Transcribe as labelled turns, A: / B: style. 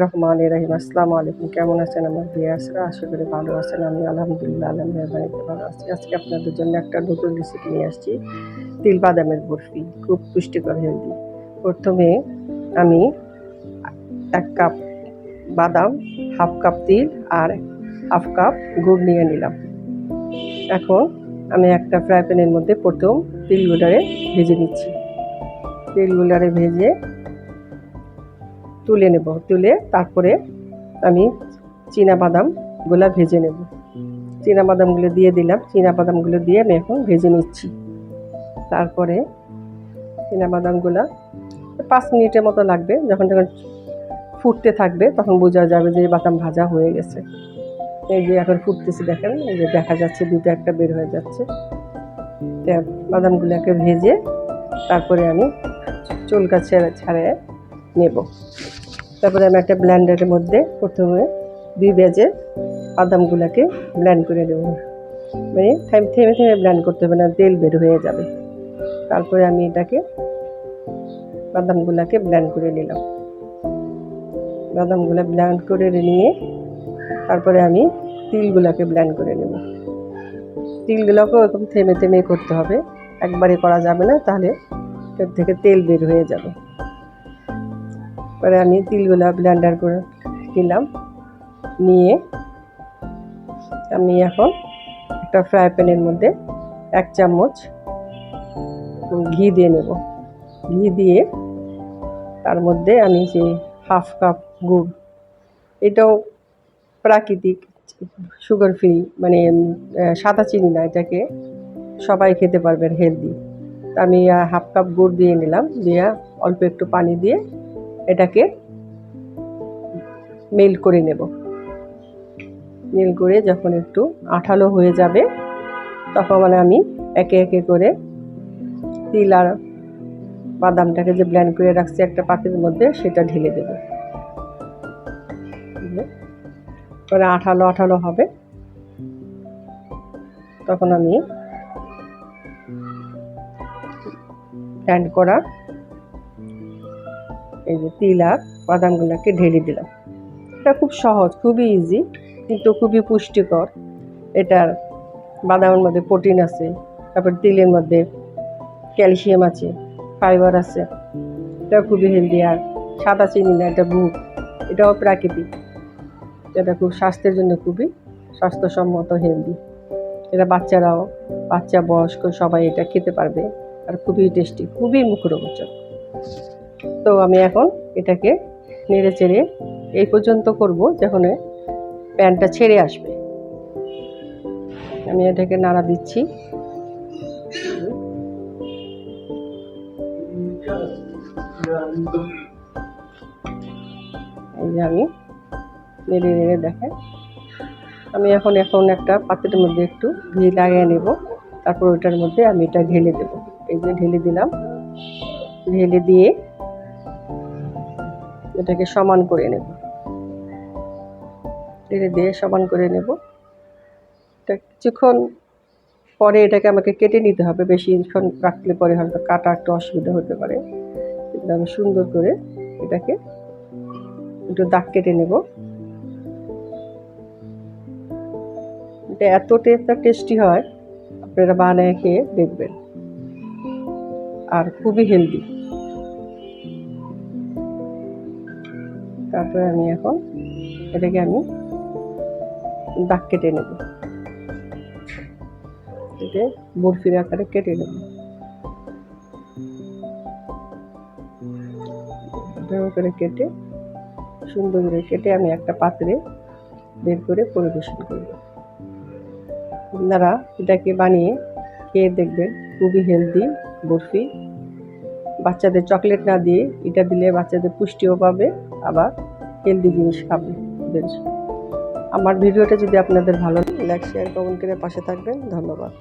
A: রহমানির রহিম। আসসালামু আলাইকুম। কেমন আছেন আমার ভিউয়ার্সরা? আশা করি ভালো আছেন। আমি আলহামদুলিল্লাহ আল্লাহর মেহেরবানিতে ভালো আছি। আজকে আপনাদের জন্য একটা নতুন রেসিপি নিয়ে আসছি, তিল বাদামের বরফি। খুব পুষ্টিকর, হেলদি। প্রথমে আমি 1 কাপ বাদাম, হাফ কাপ তিল আর হাফ কাপ গুড় নিয়ে নিলাম। এখন আমি একটা ফ্রাই প্যানের মধ্যে প্রথম তিলগুলারে ভেজে নিচ্ছি। তিলগুলারে ভেজে তুলে নেব। তুলে তারপরে আমি বাদামগুলো ভেজে নেব। বাদামগুলো দিয়ে দিলাম। বাদামগুলো দিয়ে আমি এখন ভেজে নিচ্ছি। তারপরে বাদামগুলো 5 মিনিটের মতো লাগবে। যখন ফুটতে থাকবে তখন বোঝা যাবে যে বাদাম ভাজা হয়ে গেছে। এই যে এখন ফুটতেছে, দেখেন, এই যে দেখা যাচ্ছে দুটো একটা বের হয়ে যাচ্ছে। বাদামগুলোকে ভেজে তারপরে আমি চুলকা ছাড়িয়ে নেব। তারপরে আমি একটা ব্লেন্ডারের মধ্যে প্রথমে 2 বেজে বাদামগুলোকে ব্লেন্ড করে দেবো। মানে থেমে থেমে ব্লেন্ড করতে হবে না, তেল বের হয়ে যাবে। তারপরে আমি এটাকে বাদামগুলোকে ব্লেন্ড করে নিলাম। বাদামগুলো ব্লেন্ড করে নিয়ে তারপরে আমি তিলগুলোকে ব্লেন্ড করে নেব। তিলগুলোকেও এরকম থেমে থেমে করতে হবে, একবারে করা যাবে না, তাহলে এর থেকে তেল বের হয়ে যাবে। পরে আমি তিলগুলো ব্লেন্ডার করে দিলাম। নিয়ে আমি এখন একটা ফ্রাই প্যানের মধ্যে 1 চামচ ঘি দিয়ে নেব। ঘি দিয়ে তার মধ্যে আমি যে হাফ কাপ গুড়, এটাও প্রাকৃতিক, সুগার ফ্রি, মানে সাদা চিনি না, এটাকে সবাই খেতে পারবেন, হেলদি। আমি হাফ কাপ গুড় দিয়ে নিলাম। দিয়ে অল্প একটু পানি দিয়ে এটাকে মেল্ট করে নেব। মেল্ট করে যখন একটু আঠালো হয়ে যাবে তখন আমি একে একে করে তিল আর বাদামটাকে যে ব্লেন্ড করে রাখছি একটা পাত্রের মধ্যে, সেটা ঢেলে দেব। পরে আঠালো আঠালো হবে, তখন আমি ব্লেন্ড করা এই যে তিল আর বাদামগুলোকে ঢেলে দিলাম। এটা খুব সহজ, খুবই ইজি, কিন্তু খুবই পুষ্টিকর। এটার বাদামের মধ্যে প্রোটিন আছে, তারপর তিলের মধ্যে ক্যালসিয়াম আছে, ফাইবার আছে। এটা খুবই হেলদি। আর সাদা চিনি না, এটা গুড়, এটাও প্রাকৃতিক। এটা খুব স্বাস্থ্যের জন্য খুবই স্বাস্থ্যসম্মত, হেলদি। এটা বাচ্চা বয়স্ক সবাই এটা খেতে পারবে। আর খুবই টেস্টি, খুবই মুখরোচক। তো আমি এখন এটাকে নেড়ে চেড়ে এই পর্যন্ত করব যখন প্যানটা ছেড়ে আসবে। আমি এটাকে নাড়া দিচ্ছি। এই যে আমি নেড়ে নেড়ে দেখেন। আমি এখন একটা পাত্রের মধ্যে একটু ঘি লাগিয়ে নেব। তারপর ওটার মধ্যে আমি এটা ঢেলে দেব। এই যে ঢেলে দিলাম। ঢেলে দিয়ে এটাকে সমান করে নেব। ঢেলে দিয়ে সমান করে নেব। এটা কিছুক্ষণ পরে এটাকে আমাকে কেটে নিতে হবে। বেশিক্ষণ রাখলে পরে হয়তো কাটা একটু অসুবিধা হতে পারে। কিন্তু আমি সুন্দর করে এটাকে একটু দাগ কেটে নেব। এটা এত টেস্টি হয়, আপনারা বানিয়ে খেয়ে দেখবেন। আর খুবই হেলদি। তারপরে আমি এখন এটাকে দাগ কেটে নেব। এটা বরফির আকারে কেটে নেব। করে কেটে সুন্দর করে কেটে আমি একটা পাত্রে বের করে পরিবেশন করব। আপনারা এটাকে বানিয়ে খেয়ে দেখবেন, খুবই হেলদি বরফি। বাচ্চাদের চকলেট না দিয়ে এটা দিলে বাচ্চাদের পুষ্টিও পাবে, আবার হেলদি জিনিস খাবে। আমার ভিডিওটা যদি আপনাদের ভালো লাগে, লাইক, শেয়ার, কমেন্ট করে পাশে থাকবেন। ধন্যবাদ।